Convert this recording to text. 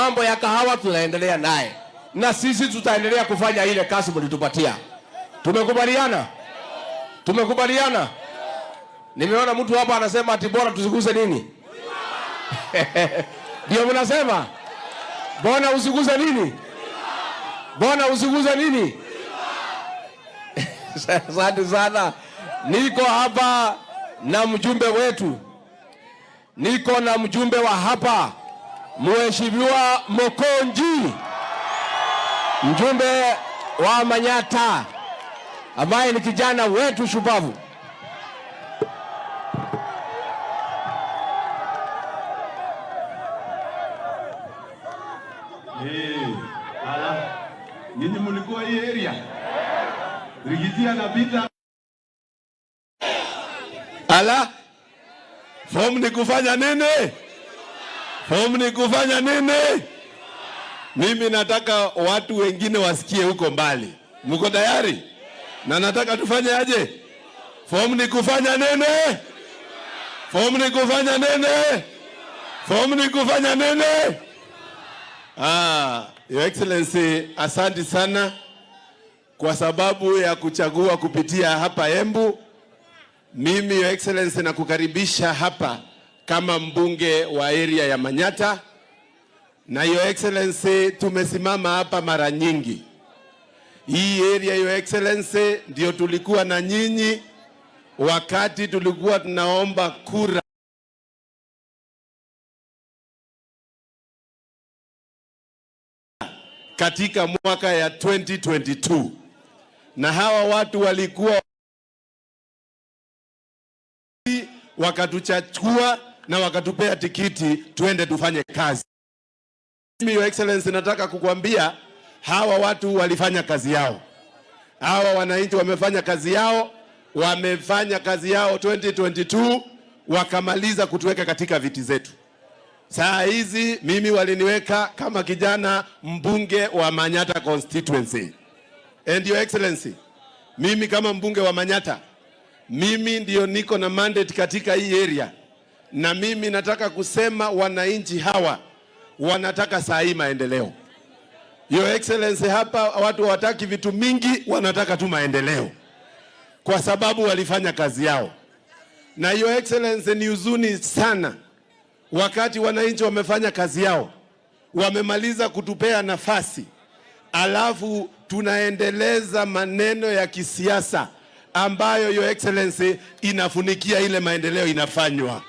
mambo ya kahawa tunaendelea naye, na sisi tutaendelea kufanya ile kazi mlitupatia. Tumekubaliana? Tumekubaliana? Nimeona mtu hapa anasema ati bora tusiguze nini? Ndio mnasema? Bora usiguze nini? Bora usiguze nini? Asante sana. Niko hapa na mjumbe wetu. Niko na mjumbe wa hapa, Mheshimiwa Mokonji, mjumbe wa Manyata, ambaye ni kijana wetu shupavu. Nyinyi mlikuwa hii area? Rigitia na pita. Ala, form ni kufanya nini? Form ni kufanya nini? Mimi nataka watu wengine wasikie huko mbali. Mko tayari? Na nataka tufanye aje? Form ni kufanya nini? Form ni kufanya nini? Form ni kufanya nini? Your Excellency, asante sana kwa sababu ya kuchagua kupitia hapa Embu. Mimi Your Excellency nakukaribisha hapa kama mbunge wa area ya Manyata. Na Your Excellency, tumesimama hapa mara nyingi. Hii area Your Excellency ndio tulikuwa na nyinyi wakati tulikuwa tunaomba kura katika mwaka ya 2022. Na hawa watu walikuwa wakatuchachua na wakatupea tikiti tuende tufanye kazi. Mimi Your Excellency nataka kukuambia hawa watu walifanya kazi yao. Hawa wananchi wamefanya kazi yao, wamefanya kazi yao 2022, wakamaliza kutuweka katika viti zetu. Saa hizi mimi waliniweka kama kijana mbunge wa Manyata constituency. And Your Excellency, mimi kama mbunge wa Manyata, mimi ndio niko na mandate katika hii area. Na mimi nataka kusema wananchi hawa wanataka saa hii maendeleo. Your Excellency, hapa watu hawataki vitu mingi, wanataka tu maendeleo. Kwa sababu walifanya kazi yao. Na Your Excellency, ni huzuni sana wakati wananchi wamefanya kazi yao, wamemaliza kutupea nafasi, alafu tunaendeleza maneno ya kisiasa ambayo Your Excellency inafunikia ile maendeleo inafanywa.